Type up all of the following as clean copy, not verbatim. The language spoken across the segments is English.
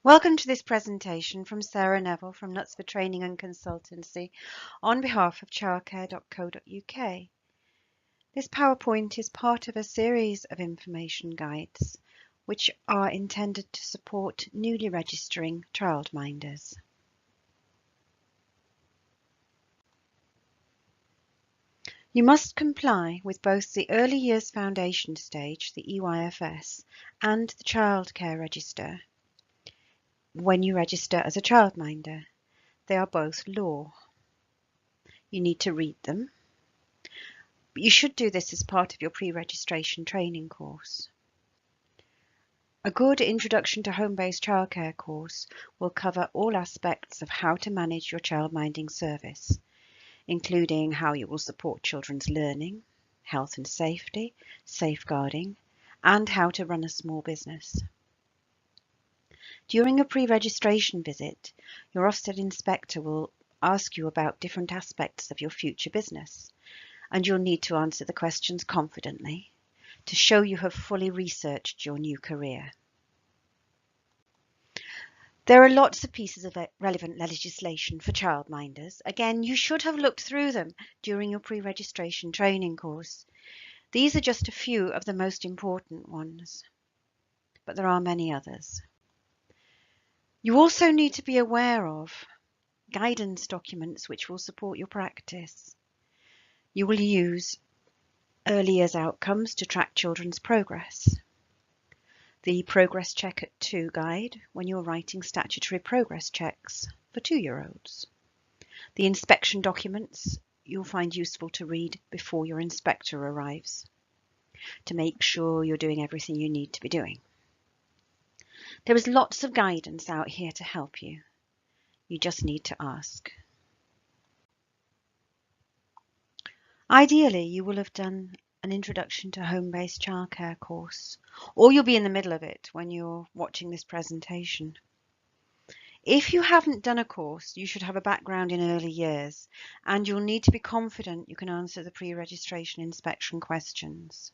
Welcome to this presentation from Sarah Neville from Knutsford Training and Consultancy on behalf of Childcare.co.uk. This PowerPoint is part of a series of information guides which are intended to support newly registering childminders. You must comply with both the Early Years Foundation Stage, the EYFS, and the Childcare Register when you register as a childminder. They are both law. You need to read them, but you should do this as part of your pre-registration training course. A good Introduction to Home-Based Childcare course will cover all aspects of how to manage your childminding service, including how you will support children's learning, health and safety, safeguarding, and how to run a small business. During a pre-registration visit, your Ofsted inspector will ask you about different aspects of your future business, and you'll need to answer the questions confidently to show you have fully researched your new career. There are lots of pieces of relevant legislation for childminders. Again, you should have looked through them during your pre-registration training course. These are just a few of the most important ones, but there are many others. You also need to be aware of guidance documents which will support your practice. You will use Early Years Outcomes to track children's progress, the Progress Check at 2 guide when you're writing statutory progress checks for 2-year-olds, the inspection documents you'll find useful to read before your inspector arrives to make sure you're doing everything you need to be doing. There is lots of guidance out here to help you. You just need to ask. Ideally, you will have done an Introduction to Home-Based Childcare course, or you'll be in the middle of it when you're watching this presentation. If you haven't done a course, you should have a background in early years, and you'll need to be confident you can answer the pre-registration inspection questions.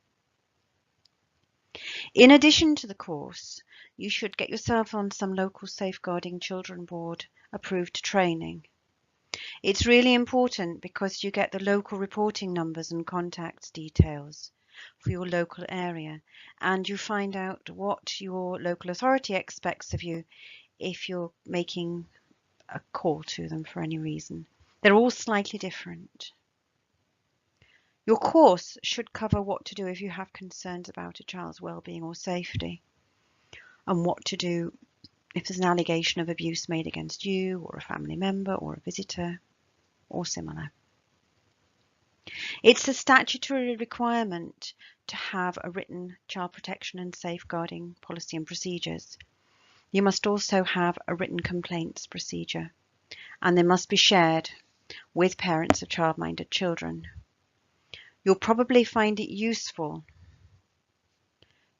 In addition to the course, you should get yourself on some local Safeguarding Children Board approved training. It's really important because you get the local reporting numbers and contact details for your local area, and you find out what your local authority expects of you if you're making a call to them for any reason. They're all slightly different. Your course should cover what to do if you have concerns about a child's well-being or safety, and what to do if there's an allegation of abuse made against you or a family member or a visitor or similar. It's a statutory requirement to have a written child protection and safeguarding policy and procedures. You must also have a written complaints procedure, and they must be shared with parents of childminded children. You'll probably find it useful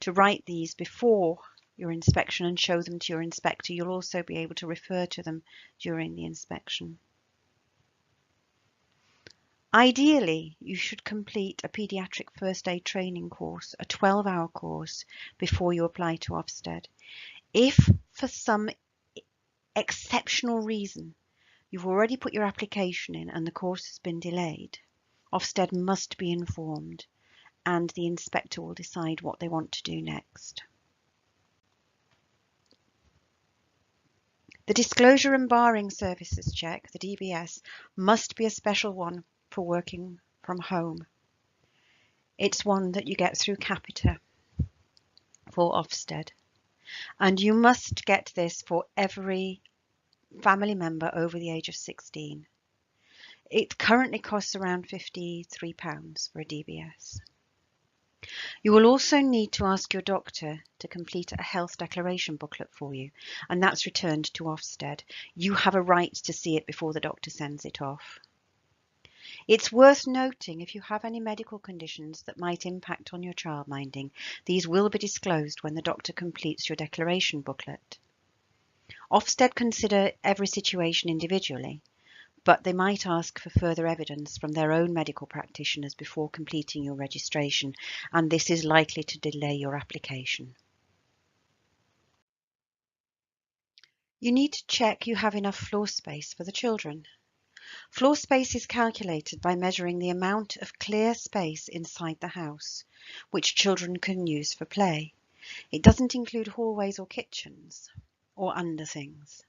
to write these before your inspection and show them to your inspector. You'll also be able to refer to them during the inspection. Ideally, you should complete a paediatric first aid training course, a 12-hour course, before you apply to Ofsted. If for some exceptional reason you've already put your application in and the course has been delayed, Ofsted must be informed, and the inspector will decide what they want to do next. The Disclosure and Barring Services Check, the DBS, must be a special one for working from home. It's one that you get through Capita for Ofsted, and you must get this for every family member over the age of 16. It currently costs around £53 for a DBS. You will also need to ask your doctor to complete a health declaration booklet for you, and that's returned to Ofsted. You have a right to see it before the doctor sends it off. It's worth noting if you have any medical conditions that might impact on your childminding, these will be disclosed when the doctor completes your declaration booklet. Ofsted consider every situation individually, but they might ask for further evidence from their own medical practitioners before completing your registration, and this is likely to delay your application. You need to check you have enough floor space for the children. Floor space is calculated by measuring the amount of clear space inside the house, which children can use for play. It doesn't include hallways or kitchens, or under things.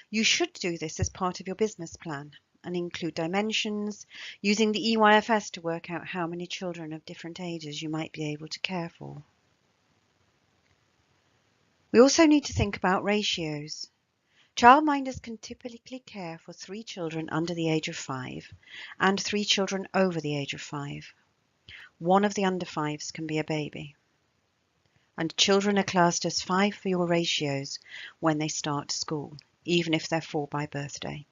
You should do this as part of your business plan and include dimensions, using the EYFS to work out how many children of different ages you might be able to care for. We also need to think about ratios. Childminders can typically care for 3 children under the age of 5 and 3 children over the age of 5. One of the under 5s can be a baby. And children are classed as 5 for your ratios when they start school, even if they're 4 by birthday.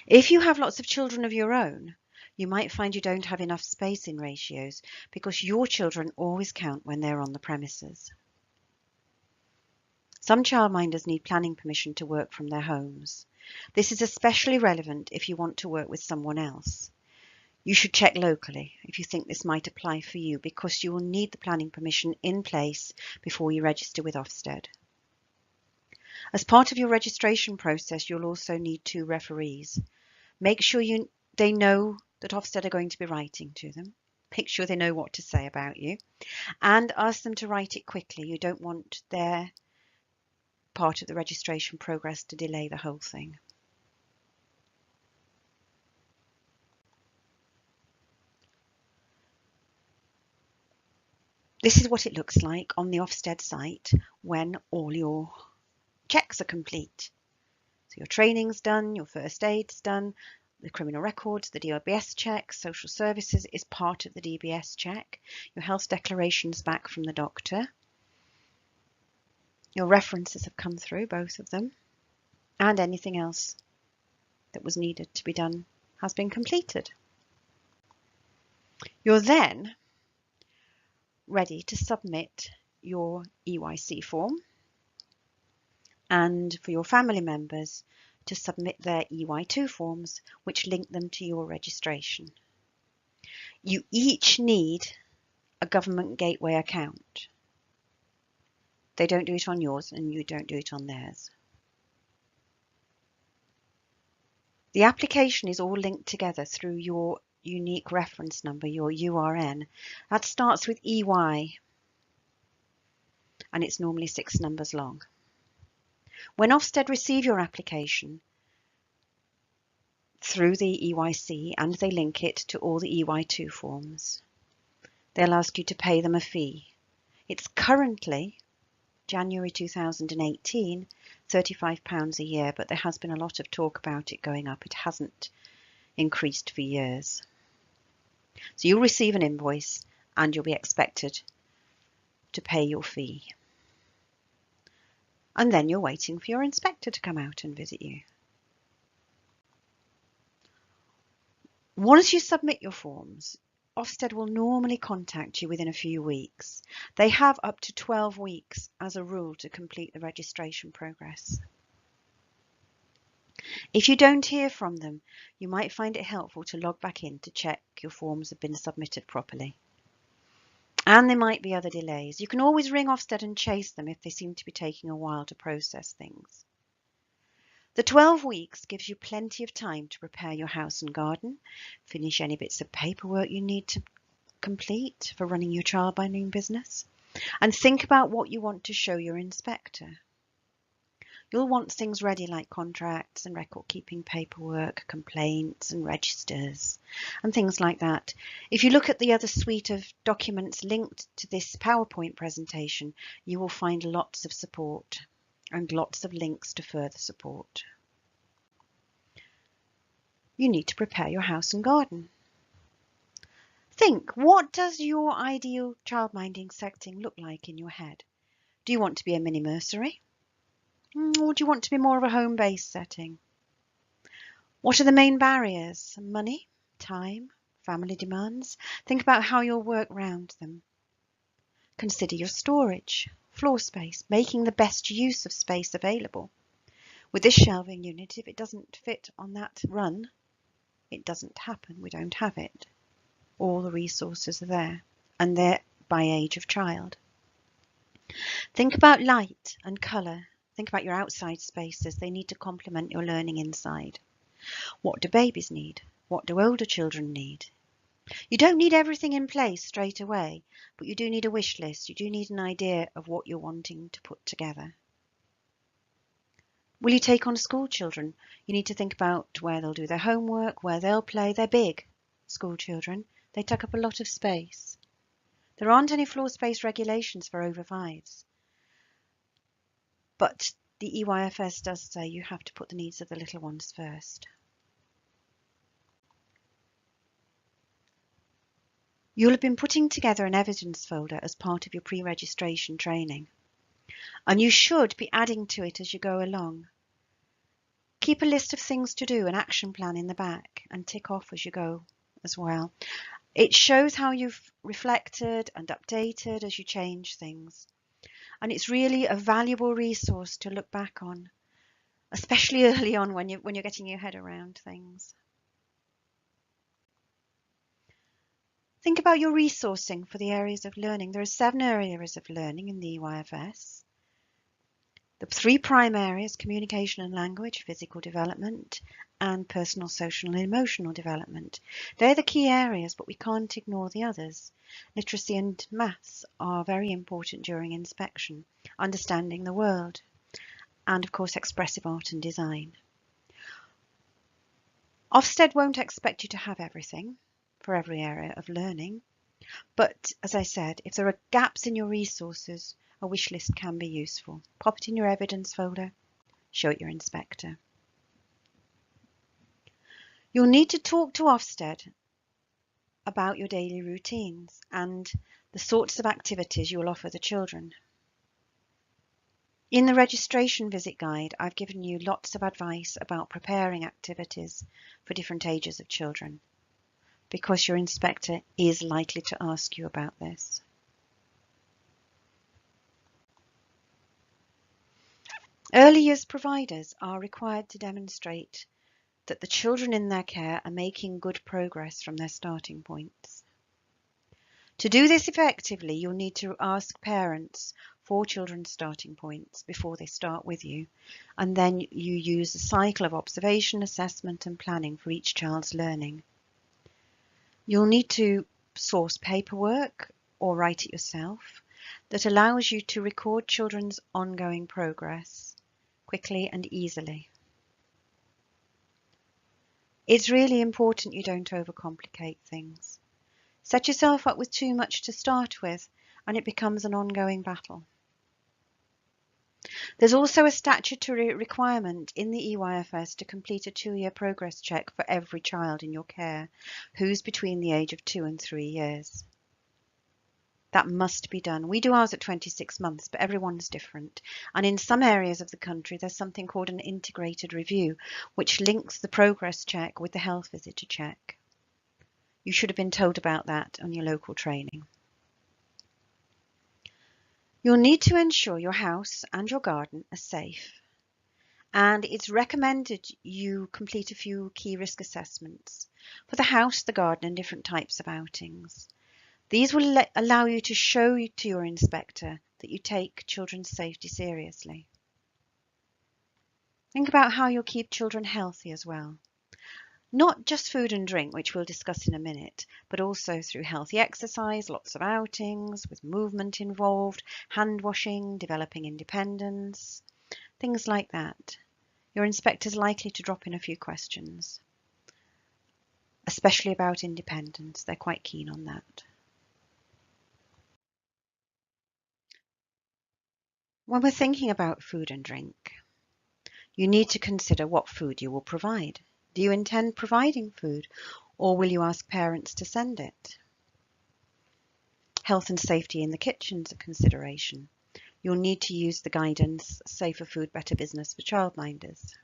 If you have lots of children of your own, you might find you don't have enough space in ratios because your children always count when they're on the premises. Some childminders need planning permission to work from their homes. This is especially relevant if you want to work with someone else. You should check locally if you think this might apply for you, because you will need the planning permission in place before you register with Ofsted. As part of your registration process, you'll also need 2 referees. Make sure they know that Ofsted are going to be writing to them. Make sure they know what to say about you, and ask them to write it quickly. You don't want their part of the registration progress to delay the whole thing. This is what it looks like on the Ofsted site when all your checks are complete. So your training's done, your first aid's done, the criminal records, the DBS check, social services is part of the DBS check, your health declaration's back from the doctor, your references have come through, both of them, and anything else that was needed to be done has been completed. You're then ready to submit your EYC form and for your family members to submit their EY2 forms, which link them to your registration. You each need a government gateway account. They don't do it on yours and you don't do it on theirs. The application is all linked together through your unique reference number, your URN. That starts with EY and it's normally 6 numbers long. When Ofsted receive your application through the EYC and they link it to all the EY2 forms, they'll ask you to pay them a fee. It's currently January 2018, £35 a year, but there has been a lot of talk about it going up. It hasn't increased for years. So you'll receive an invoice and you'll be expected to pay your fee. And then you're waiting for your inspector to come out and visit you. Once you submit your forms, Ofsted will normally contact you within a few weeks. They have up to 12 weeks as a rule to complete the registration progress. If you don't hear from them, you might find it helpful to log back in to check your forms have been submitted properly. And there might be other delays. You can always ring Ofsted and chase them if they seem to be taking a while to process things. The 12 weeks gives you plenty of time to prepare your house and garden, finish any bits of paperwork you need to complete for running your childminding business, and think about what you want to show your inspector. You'll want things ready like contracts and record-keeping paperwork, complaints and registers, and things like that. If you look at the other suite of documents linked to this PowerPoint presentation, you will find lots of support and lots of links to further support. You need to prepare your house and garden. Think, what does your ideal childminding setting look like in your head? Do you want to be a mini nursery? Or do you want to be more of a home-based setting? What are the main barriers? Money, time, family demands. Think about how you'll work around them. Consider your storage, floor space, making the best use of space available. With this shelving unit, if it doesn't fit on that run, it doesn't happen. We don't have it. All the resources are there, and they're by age of child. Think about light and colour Think about your outside spaces. They need to complement your learning inside. What do babies need? What do older children need? You don't need everything in place straight away, but you do need a wish list. You do need an idea of what you're wanting to put together. Will you take on school children? You need to think about where they'll do their homework, where they'll play. They're big, school children. They take up a lot of space. There aren't any floor space regulations for over 5s. But the EYFS does say you have to put the needs of the little ones first. You'll have been putting together an evidence folder as part of your pre-registration training, and you should be adding to it as you go along. Keep a list of things to do, an action plan in the back, and tick off as you go as well. It shows how you've reflected and updated as you change things, and it's really a valuable resource to look back on, especially early on when you're getting your head around things. Think about your resourcing for the areas of learning. There are 7 areas of learning in the EYFS. The 3 prime areas: communication and language, physical development, and personal, social and emotional development. They're the key areas, but we can't ignore the others. Literacy and maths are very important during inspection, understanding the world, and of course expressive art and design. Ofsted won't expect you to have everything for every area of learning, but as I said, if there are gaps in your resources, a wish list can be useful. Pop it in your evidence folder, show it your inspector. You'll need to talk to Ofsted about your daily routines and the sorts of activities you'll offer the children. In the registration visit guide, I've given you lots of advice about preparing activities for different ages of children, because your inspector is likely to ask you about this. Early years providers are required to demonstrate that the children in their care are making good progress from their starting points. To do this effectively, you'll need to ask parents for children's starting points before they start with you, and then you use a cycle of observation, assessment and planning for each child's learning. You'll need to source paperwork or write it yourself that allows you to record children's ongoing progress quickly and easily. It's really important you don't overcomplicate things. Set yourself up with too much to start with, and it becomes an ongoing battle. There's also a statutory requirement in the EYFS to complete a 2-year progress check for every child in your care who's between the age of 2 and 3 years. That must be done. We do ours at 26 months, but everyone's different. And in some areas of the country, there's something called an integrated review, which links the progress check with the health visitor check. You should have been told about that on your local training. You'll need to ensure your house and your garden are safe. And it's recommended you complete a few key risk assessments for the house, the garden, and different types of outings. These will allow you to show to your inspector that you take children's safety seriously. Think about how you'll keep children healthy as well. Not just food and drink, which we'll discuss in a minute, but also through healthy exercise, lots of outings with movement involved, hand washing, developing independence, things like that. Your inspector's likely to drop in a few questions, especially about independence. They're quite keen on that. When we're thinking about food and drink, you need to consider what food you will provide. Do you intend providing food, or will you ask parents to send it? Health and safety in the kitchen's a consideration. You'll need to use the guidance Safer Food, Better Business for Childminders.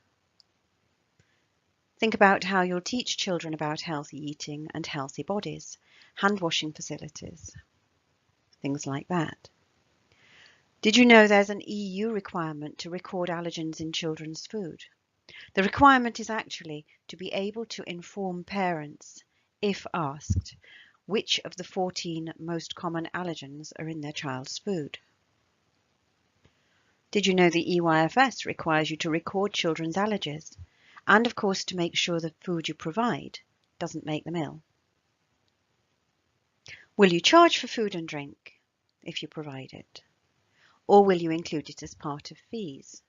Think about how you'll teach children about healthy eating and healthy bodies, hand washing facilities, things like that. Did you know there's an EU requirement to record allergens in children's food? The requirement is actually to be able to inform parents, if asked, which of the 14 most common allergens are in their child's food. Did you know the EYFS requires you to record children's allergies and, of course, to make sure the food you provide doesn't make them ill? Will you charge for food and drink if you provide it? Or will you include it as part of fees?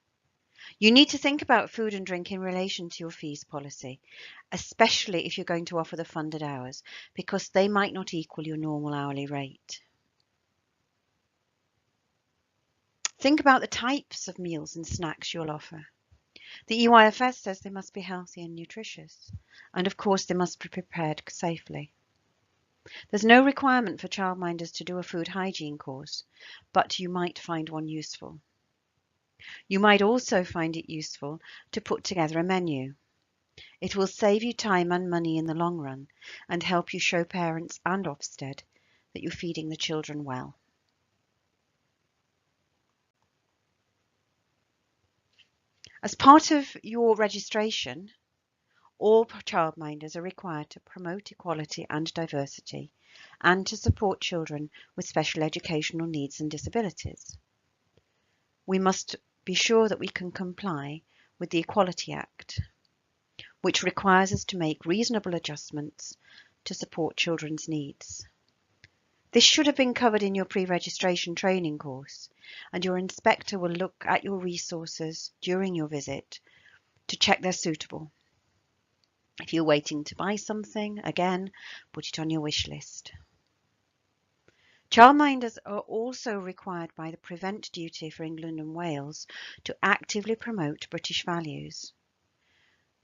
You need to think about food and drink in relation to your fees policy, especially if you're going to offer the funded hours, because they might not equal your normal hourly rate. Think about the types of meals and snacks you'll offer. The EYFS says they must be healthy and nutritious, and of course they must be prepared safely. There's no requirement for childminders to do a food hygiene course, but you might find one useful. You might also find it useful to put together a menu. It will save you time and money in the long run and help you show parents and Ofsted that you're feeding the children well. As part of your registration, all childminders are required to promote equality and diversity and to support children with special educational needs and disabilities. We must be sure that we can comply with the Equality Act, which requires us to make reasonable adjustments to support children's needs. This should have been covered in your pre-registration training course, and your inspector will look at your resources during your visit to check they're suitable. If you're waiting to buy something, again, put it on your wish list. Childminders are also required by the Prevent Duty for England and Wales to actively promote British values.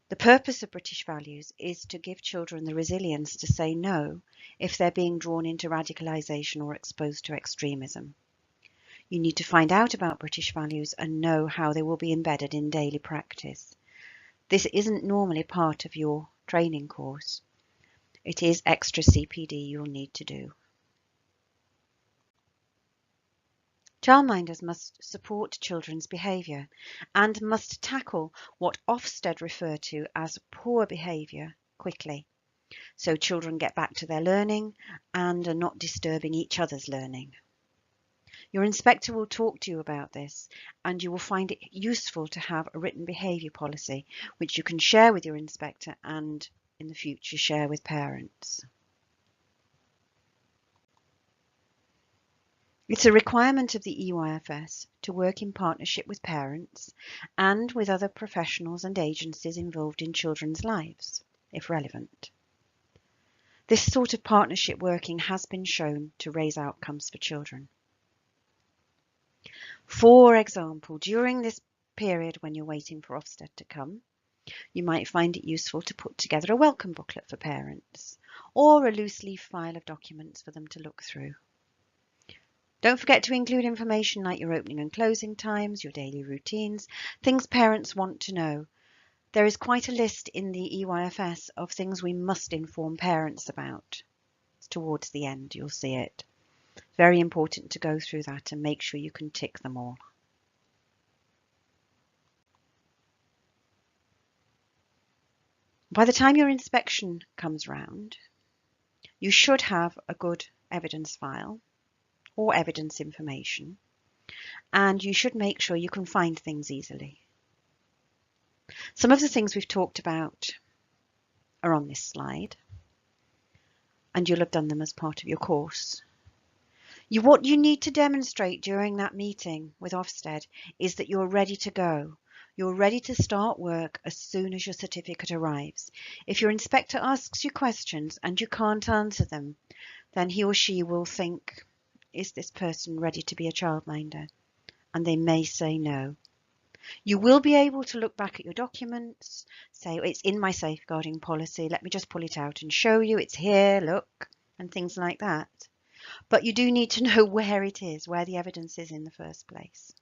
The purpose of British values is to give children the resilience to say no if they're being drawn into radicalisation or exposed to extremism. You need to find out about British values and know how they will be embedded in daily practice. This isn't normally part of your training course. It is extra CPD you'll need to do. Childminders must support children's behaviour and must tackle what Ofsted refer to as poor behaviour quickly, so children get back to their learning and are not disturbing each other's learning. Your inspector will talk to you about this, and you will find it useful to have a written behaviour policy which you can share with your inspector and in the future share with parents. It's a requirement of the EYFS to work in partnership with parents and with other professionals and agencies involved in children's lives, if relevant. This sort of partnership working has been shown to raise outcomes for children. For example, during this period when you're waiting for Ofsted to come, you might find it useful to put together a welcome booklet for parents or a loose leaf file of documents for them to look through. Don't forget to include information like your opening and closing times, your daily routines, things parents want to know. There is quite a list in the EYFS of things we must inform parents about. It's towards the end, you'll see it. Very important to go through that and make sure you can tick them all. By the time your inspection comes round, you should have a good evidence file or evidence information, and you should make sure you can find things easily. Some of the things we've talked about are on this slide, and you'll have done them as part of your course. What you need to demonstrate during that meeting with Ofsted is that you're ready to go. You're ready to start work as soon as your certificate arrives. If your inspector asks you questions and you can't answer them, then he or she will think, is this person ready to be a childminder? And they may say no. You will be able to look back at your documents, say, it's in my safeguarding policy, let me just pull it out and show you, it's here, look, and things like that. But you do need to know where it is, where the evidence is in the first place.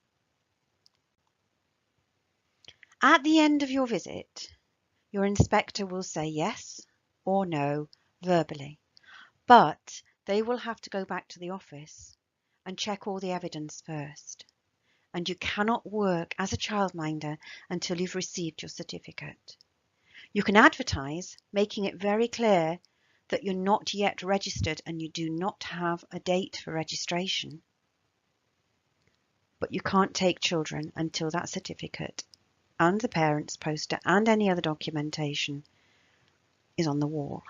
At the end of your visit, your inspector will say yes or no verbally, but they will have to go back to the office and check all the evidence first. And you cannot work as a childminder until you've received your certificate. You can advertise, making it very clear that you're not yet registered and you do not have a date for registration. but you can't take children until that certificate and the parents' poster and any other documentation is on the wall.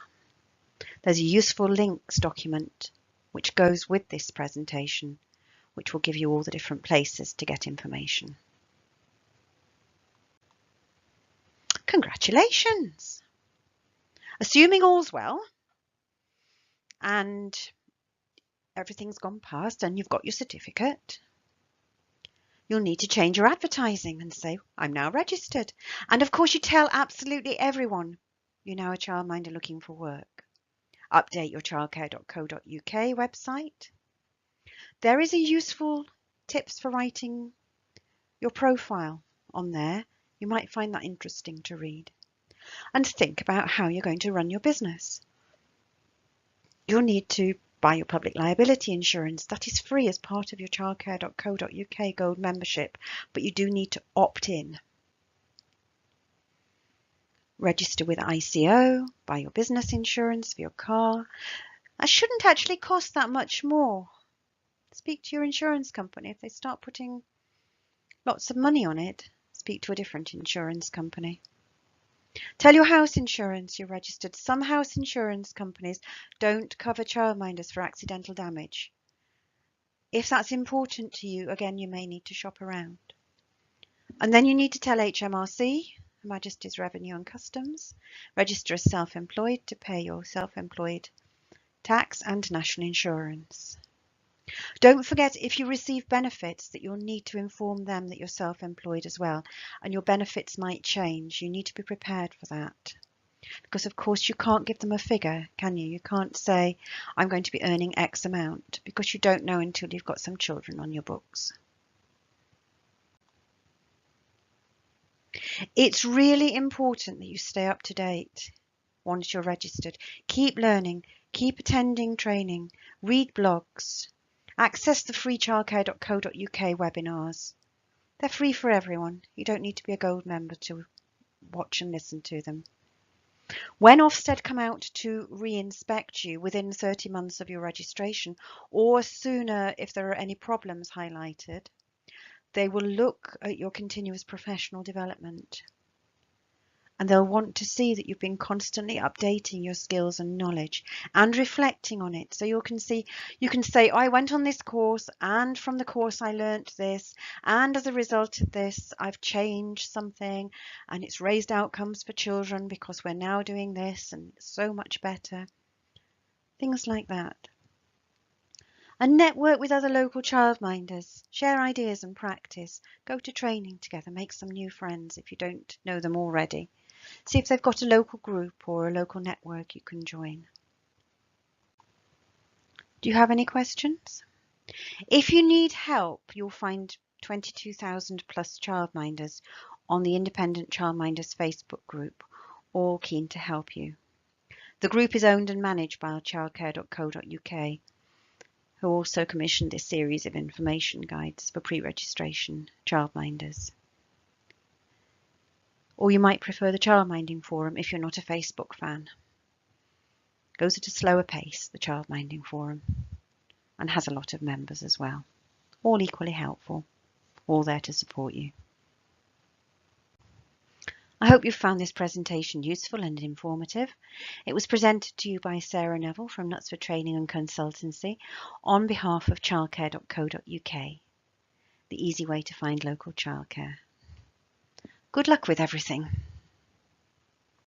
There's a useful links document which goes with this presentation, which will give you all the different places to get information. Congratulations! Assuming all's well and everything's gone past and you've got your certificate, you'll need to change your advertising and say, I'm now registered. And of course you tell absolutely everyone you're now a childminder looking for work. Update your Childcare.co.uk website. There is a useful tips for writing your profile on there. You might find that interesting to read. And think about how you're going to run your business. You'll need to buy your public liability insurance. That is free as part of your Childcare.co.uk Gold membership, but you do need to opt in. Register with ICO, buy your business insurance for your car. That shouldn't actually cost that much more. Speak to your insurance company. If they start putting lots of money on it, speak to a different insurance company. Tell your house insurance you're registered. Some house insurance companies don't cover childminders for accidental damage. If that's important to you, again, you may need to shop around. And then you need to tell HMRC, Her Majesty's Revenue and Customs, register as self-employed to pay your self-employed tax and national insurance. Don't forget, if you receive benefits, that you'll need to inform them that you're self-employed as well, and your benefits might change. You need to be prepared for that. Because of course you can't give them a figure, can you? You can't say, I'm going to be earning X amount, because you don't know until you've got some children on your books. It's really important that you stay up to date once you're registered. Keep learning, keep attending training, read blogs, access the free Childcare.co.uk webinars. They're free for everyone. You don't need to be a gold member to watch and listen to them. When Ofsted come out to re-inspect you within 30 months of your registration, or sooner if there are any problems highlighted, they will look at your continuous professional development. And they'll want to see that you've been constantly updating your skills and knowledge and reflecting on it. So you can say, I went on this course, and from the course I learnt this, and as a result of this, I've changed something, and it's raised outcomes for children because we're now doing this, and it's so much better. Things like that. And network with other local childminders. Share ideas and practice. Go to training together. Make some new friends if you don't know them already. See if they've got a local group or a local network you can join. Do you have any questions? If you need help, you'll find 22,000 plus childminders on the Independent Childminders Facebook group, all keen to help you. The group is owned and managed by Childcare.co.uk, who also commissioned this series of information guides for pre-registration childminders. Or you might prefer the Childminding forum if you're not a Facebook fan. Goes at a slower pace, the Childminding forum, and has a lot of members as well. All equally helpful, all there to support you. I hope you found this presentation useful and informative. It was presented to you by Sarah Neville from Nuts for Training and Consultancy on behalf of Childcare.co.uk, the easy way to find local childcare. Good luck with everything.